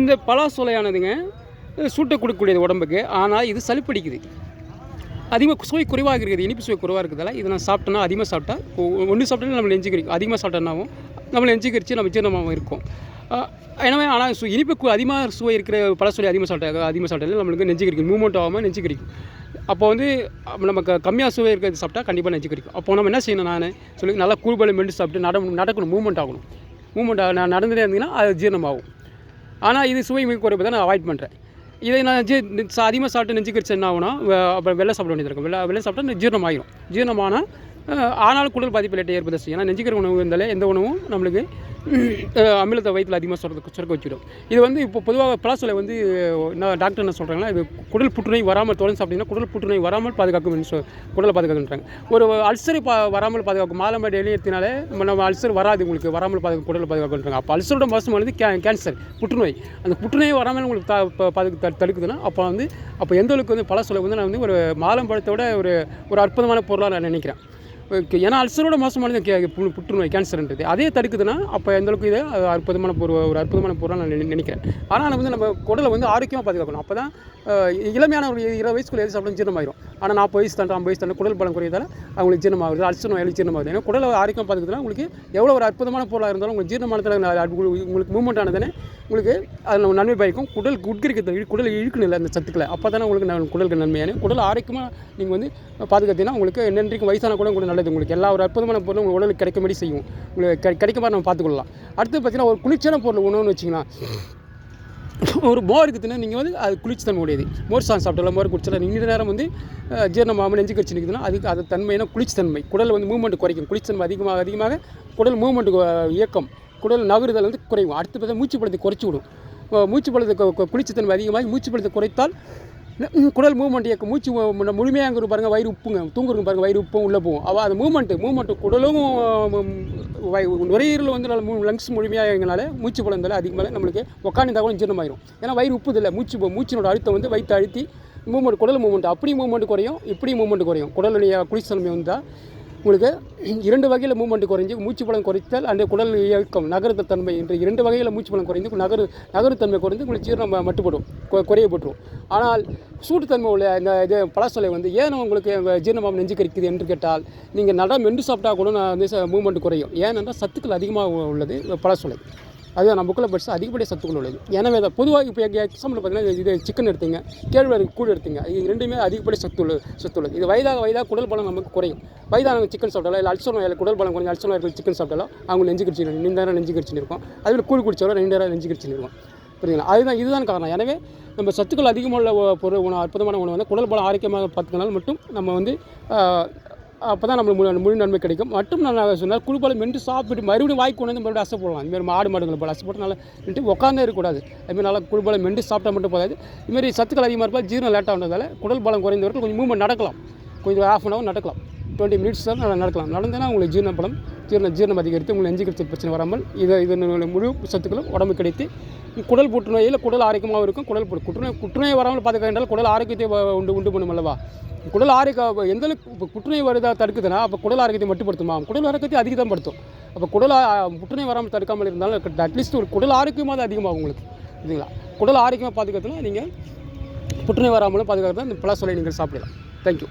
இந்த பலாசோலையானதுங்க சூட்டை கொடுக்கக்கூடியது உடம்புக்கு. ஆனால் இது சளிப்பிடிக்குது, அதிகமாக சுவை குறைவாக இருக்குது, இனிப்பு சுவை குறைவாக இருக்கிறதால இதை நான் சாப்பிட்டேன்னா அதிகமாக சாப்பிட்டா ஒன்று சாப்பிட்டாலும் நம்மளை நெஞ்சு கறிக்கும், அதிகமாக சாப்பிட்டோன்னாவும் நம்மளை நெஞ்சு கறிச்சு நம்ம ஜீரணமாகவும் இருக்கும். எனவே ஆனால் இனிப்பு அதிகமாக சுவை இருக்கிற பழசோலை அதிகமாக சாப்பிட்டாலும் நம்மளுக்கு நெஞ்சு கறிக்கும், மூவ்மெண்ட் ஆகாமல் நெஞ்சு கறிக்கும். அப்போ வந்து நம்ம கம்மியாக சுவை இருக்கிறது சாப்பிட்டா கண்டிப்பாக நெஞ்சு கறிக்கும். அப்போ நம்ம என்ன செய்யணும், நான் சொல்லி நல்லா கூழ்பாலை மென்று சாப்பிட்டு நடக்கணும், மூவ்மெண்ட் ஆகணும். மூவ்மெண்ட் நான் நடந்துகிட்டே இருந்தீங்கன்னா அது ஜீரணமாகும். ஆனால் இது சுவை மிக குறைப்பதை நான் அவாய்ட் பண்ணுறேன். இதை நான் அதிகமாக சாப்பிட்டு நெஞ்சு கறிச்சு என்ன ஆகுனா அப்புறம் வெள்ளை சாப்பிட வேண்டியது இருக்கும். வெள்ளை சாப்பிட்டா ஜீரணம் ஆகிடும். ஜீரணமான ஆனாலும் குடல் பாதிப்பு லேட்டை ஏற்படுத்த செய்யும். ஏன்னா நெஞ்சுக்கறி உணவு இருந்தாலே எந்த உணவும் நம்மளுக்கு அமிலத்தை வயிற்றில் அதிகமாக சுரக்க வச்சுடும். இது வந்து இப்போ பொதுவாக பலாசோலை வந்து டாக்டர் என்ன சொல்கிறாங்கன்னா, இது குடல் புற்றுநோய் வராமல் தொடர்ந்து சாப்பிட்டீங்கன்னா குடல் புற்றுநோய் வராமல் பாதுகாக்கும், குடலை பாதுகாக்குன்றாங்க. ஒரு அல்சரை வராமல் பாதுகாக்கும். மாலம்படி எழுதினாலே நம்ம அல்சர் வராது, உங்களுக்கு வராமல் குடலை பாதுகாக்குன்றாங்க. அப்போ அல்சரோட மோசமானது கேன்சர், புற்றுநோய். அந்த புற்றுநோய் வராமல் உங்களுக்கு தடுக்குதுன்னா அப்போ எந்த அளவுக்கு வந்து பலாசோலை வந்து நான் வந்து ஒரு மாலம்பழத்தோட ஒரு அற்புதமான பொருளாக நான் நினைக்கிறேன். ஏன்னா அல்சரோட மோசமானது புற்றுநோய், கேன்சர்ன்றது. அதே தடுக்குதுன்னா அப்போ எந்தளவுக்கு இதை அற்புதமான ஒரு அற்புதமான பொருளாக நான் நினைக்கிறேன். ஆனால் வந்து நம்ம குடலை வந்து ஆரோக்கியமாக பாதுகாக்கணும். அப்போ தான் இளமையான ஒரு 20 வயசுக்குள்ள எது சாப்பிடும் ஜீரணமாயிரும். ஆனால் 40 வயசு தாண்டி 50 வயசு தாண்டி குடல் பலம் குறையதால் அவங்களுக்கு ஜீரணமாகுது, அல்சர் நோயாளி ஜீரணமாகுது. ஏன்னா குடலை ஆரோக்கியமாக பாதுகாத்துனா உங்களுக்கு எவ்வளோ ஒரு அற்புதமான பொருளாக இருந்தாலும் உங்களுக்கு ஜீரணமானத்தில் உங்களுக்கு மூவ்மெண்ட் ஆனதானே உங்களுக்கு அதில் நன்மை பயக்கும். குடல் உட்கரிக்கிறது, குடல் இழுக்கணும் இல்லை அந்த சத்துக்களை. அப்போ தானே உங்களுக்கு குடலுக்கு நன்மையான குடல் ஆரோக்கியமாக நீங்கள் வந்து பாதுகாத்தீங்கன்னா உங்களுக்கு என்னென்றைக்கும் வயசான கூட உங்களுக்கு நல்லது. உங்களுக்கு எல்லா ஒரு அற்புதமான பொருளும் உங்களுக்கு உடலுக்கு கிடைக்கும்படி செய்யும். உங்களுக்கு கிடைக்க மாதிரி நம்ம பார்த்துக்கொள்ளலாம். அடுத்து பார்த்தீங்கன்னா ஒரு குளிர்ச்சியான பொருள் உணவுன்னு வச்சிங்கன்னா, ஒரு மோர் இருக்குதுன்னா நீங்கள் வந்து அது குளிர்ச்சி தன்மை உடையது. மோர் சாப்பிட்டாலும் மோர் குடிச்சாலும் நீண்ட நேரம் வந்து ஜீரணமாகாமல் நெஞ்சு கறிச்சு நிற்குதுன்னா அது தன்மையான குளிர்ச்சி தன்மை. குடல் வந்து மூவ்மெண்ட் குறைக்கும். குளிர்ச்சி தன்மை அதிகமாக குடல் மூவ்மெண்ட் இயக்கம், குடல் நகருதல் வந்து குறையும். அடுத்து பார்த்தா மூச்சு பழத்தை குறைச்சி விடும். மூச்சு பழத்தை குளிர்ச்சி தன்மை அதிகமாக மூச்சு பழத்தை குறைத்தால் குடல் மூவ்மெண்ட் இயக்கம், மூச்சு முழுமையாக பாருங்கள், வயிறு உப்புங்க, தூங்குறங்க பாருங்கள், வயிறு உப்பும் உள்ளே போகும். அது மூவ்மெண்ட்டு குடலும் நுரையீரல் வந்து லங்ஸ் முழுமையாக எங்களால் மூச்சு பழம் இருந்தாலும் அதிகமாக நம்மளுக்கு உட்காந்து கூட ஜீரணமாயிரும். ஏன்னா வயிறு உப்புது இல்லை, மூச்சினோட அழுத்தம் வந்து வயிற்று அழுத்தி மூவ்மெண்ட், குடல் மூவ்மெண்ட் அப்படி மூவ்மெண்ட் குறையும், இப்படி மூவ்மெண்ட் குறையும். குடலுடைய குளிர்ச்சி தன்மை வந்தால் உங்களுக்கு 2 வகையில் மூவ்மெண்ட் குறைஞ்சி மூச்சு பலம் குறைத்தால் அந்த குடல் இயக்கம் நகருத்த தன்மை என்ற 2 வகையில் மூச்சு பலம் குறைந்து நகருத்தன்மை குறைந்து உங்களுக்கு ஜீரணம் மட்டுப்படும், குறையப்பட்டுரும். ஆனால் சூட்டுத்தன்மை உள்ள இந்த பலாசோலை வந்து ஏன் உங்களுக்கு ஜீரணமாக நெஞ்சு கறிக்குது என்று கேட்டால், நீங்கள் மென்று சாப்பிட்டா கூட வந்து மூவ்மெண்ட் குறையும். ஏனென்றால் சத்துக்கள் அதிகமாக உள்ளது பலாசோலை. அதுதான் நம்ம புக்கில் படிச்சு அதிகப்படிய சத்துக்கள் உள்ளது. எனவே அதை பொதுவாக இப்போ எக்ஸாம்பிள் பார்த்தீங்கன்னா இது சிக்கன் எடுத்தீங்க, கேழ்வரகு கூழ் எடுத்தீங்க, இது ரெண்டுமே அதிகப்படிய சத்து உள்ளது. இது வயதாக குடல் பலம் நமக்கு குறையும். வயதானவங்க சிக்கன் சாப்பிட்டாலும் இல்லை அல்சர் நோயால் குடல் பலம் குறைஞ்ச அல்சர் நோயாளர்கள் சிக்கன் சாப்பிட்டாலும் அவங்க நெஞ்சு கறிச்சு நீண்ட நேரம் நெஞ்சு கறிச்சுன்னு இருக்கும். அதுவே கூழ் குடிச்சாலும் 2 நேரம் நெஞ்சு கறிச்சுன்னு இருக்கும். புரியுதுங்களா? இதுதான் காரணம். எனவே நம்ம சத்துக்கள் அதிகமுள்ள பொருள் அற்புதமான உணவு வந்து குடல் பலம் ஆரோக்கியமாக பார்த்துக்கனால மட்டும் நம்ம வந்து அப்போ தான் நம்மளுக்கு முழு நன்மை கிடைக்கும். மட்டும் நான் சொன்னால் குழுப்பால் மென்று சாப்பிட்டு மறுபடியும் வாய்க்கு கொண்டு வந்து மறுபடியும் அசை போடலாம். இதுமாதிரி ஆடுமாடுகளை போல் அசை போட்டு நல்லா உட்காந்தே இருக்கக்கூடாது. அதுமாதிரி நல்லா குழுப்பால் மென்று சாப்பிட்டா மட்டும் போதாது. இதுமாதிரி சத்துக்கள் அதிகமாக இருப்பால் ஜீரணம் லேட்டாக வந்ததால் குடல் பலம் குறைந்தவர்கள் கொஞ்சம் மூவ்மெண்ட் நடக்கலாம், கொஞ்சம் ½ அன் ஹவர் நடக்கலாம், 20 மினிட்ஸ் தான் நடக்கலாம். நடந்தேன்னா உங்களுக்கு ஜீரணம் அதிகரித்து உங்களுக்கு நெஞ்சு கறிச்சல் பிரச்சனை வராமல் இது முழு சத்துக்களும் உடம்பு கிடைத்து குடல் புற்றுநோயில் குடல் ஆரோக்கியமாக இருக்கும். புற்றுநோய் வராமல் பார்த்துக்கிட்டால் குடல் ஆரோக்கியத்தை உண்டு பண்ணும் அல்லவா? குடல் ஆரோக்கியம் எந்த அளவுக்கு புற்றுநோய் வருதா தடுக்குதுன்னா அப்போ குடல் ஆரோக்கியத்தை மட்டுப்படுத்துமா? குடல் ஆரோக்கியத்தை அதிகம் படுத்தும். அப்போ புற்றுநோய் வராமல் தடுக்காமல் இருந்தாலும் அட்லீஸ்ட் ஒரு குடல் ஆரோக்கியமாக அதிகமாகும் உங்களுக்கு. சரிங்களா? குடல் ஆரோக்கியமாக பாதுகாத்துனா நீங்கள் புற்றுநோய் வராமலும் பாதுகாத்து இந்த பலாசோலை நீங்கள் சாப்பிடலாம். தேங்க்யூ.